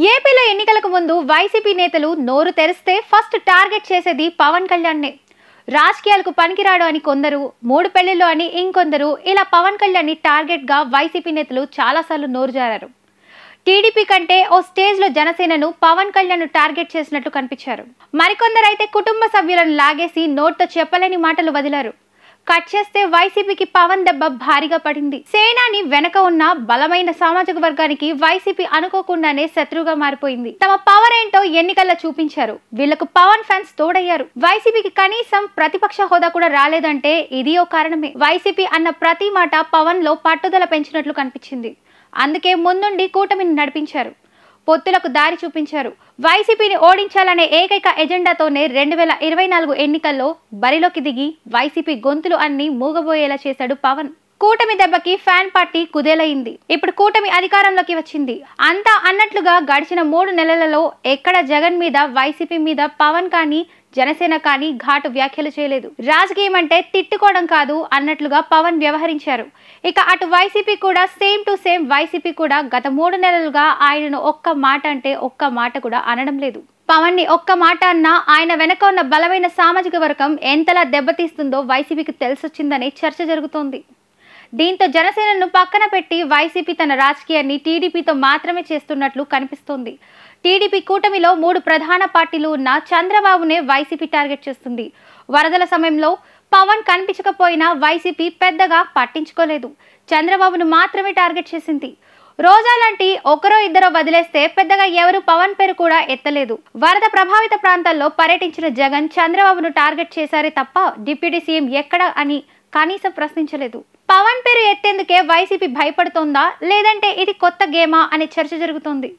ఏపీలో ఎన్నికలకు ముందు వైసీపీ నేతలు నోరు తెరిస్తే ఫస్ట్ టార్గెట్ చేసేది పవన్ కళ్యాణ్నే. రాజకీయాలకు పనికిరాడు అని కొందరు, మూడు పెళ్లిళ్ళు అని ఇంకొందరు, ఇలా పవన్ కళ్యాణ్ని టార్గెట్ గా వైసీపీ నేతలు చాలాసార్లు నోరు జారారు. టీడీపీ కంటే ఓ స్టేజ్ లో జనసేనను పవన్ కళ్యాణ్ టార్గెట్ చేసినట్లు కనిపించారు. మరికొందరైతే కుటుంబ సభ్యులను లాగేసి నోట్తో చెప్పలేని మాటలు వదిలారు. కట్ చేస్తే వైసీపీకి పవన్ దెబ్బ భారీగా పడింది. సేనాని వెనక ఉన్న బలమైన సామాజిక వర్గానికి వైసీపీ అనుకోకుండానే శత్రువుగా మారిపోయింది. తమ పవర్ ఏంటో ఎన్నికల్లో చూపించారు. వీళ్లకు పవన్ ఫ్యాన్స్ తోడయ్యారు. వైసీపీకి కనీసం ప్రతిపక్ష హోదా కూడా రాలేదంటే ఇది ఓ కారణమే. వైసీపీ అన్న ప్రతి మాట పవన్ లో పట్టుదల పెంచినట్లు కనిపించింది. అందుకే ముందుండి కూటమిని నడిపించారు. పొత్తులకు దారి చూపించారు. వైసీపీని ఓడించాలనే ఏకైక ఎజెండాతోనే 2024 ఎన్నికల్లో బరిలోకి దిగి వైసీపీ గొంతులు అన్ని మూగబోయేలా చేశాడు పవన్. కూటమి దెబ్బకి ఫ్యాన్ పార్టీ కుదేలైంది. ఇప్పుడు కూటమి అధికారంలోకి వచ్చింది. అంతా అన్నట్లుగా గడిచిన 3 నెలలలో ఎక్కడ జగన్ మీద, వైసీపీ మీద పవన్ కానీ జనసేన కానీ ఘాటు వ్యాఖ్యలు చేయలేదు. రాజకీయం అంటే తిట్టుకోవడం కాదు అన్నట్లుగా పవన్ వ్యవహరించారు. ఇక అటు వైసీపీ కూడా సేమ్ టు సేమ్. వైసీపీ కూడా గత 3 నెలలుగా ఆయనను ఒక్క మాట అంటే ఒక్క మాట కూడా అనడం లేదు. పవన్ ని ఒక్క మాట అన్నా ఆయన వెనక ఉన్న బలమైన సామాజిక వర్గం ఎంతలా దెబ్బతీస్తుందో వైసీపీకి తెలిసొచ్చిందనే చర్చ జరుగుతోంది. దీంతో జనసేనను పక్కన పెట్టి వైసీపీ తన రాజకీయాన్ని టీడీపీతో మాత్రమే చేస్తున్నట్లు కనిపిస్తోంది. టీడీపీ కూటమిలో 3 ప్రధాన పార్టీలు ఉన్న చంద్రబాబునే వైసీపీ టార్గెట్ చేస్తుంది. వరదల సమయంలో పవన్ కనిపించకపోయినా వైసీపీ పెద్దగా పట్టించుకోలేదు. చంద్రబాబును మాత్రమే టార్గెట్ చేసింది. రోజా లాంటి ఒకరో ఇద్దరో వదిలేస్తే పెద్దగా ఎవరు పవన్ పేరు కూడా ఎత్తలేదు. వరద ప్రభావిత ప్రాంతాల్లో పర్యటించిన జగన్ చంద్రబాబును టార్గెట్ చేశారే తప్ప డిప్యూటీ సీఎం ఎక్కడ అని కనీసం ప్రశ్నించలేదు. పవన్ పేరు ఎత్తేందుకే వైసీపీ భయపడుతోందా, లేదంటే ఇది కొత్త గేమా అనే చర్చ జరుగుతోంది.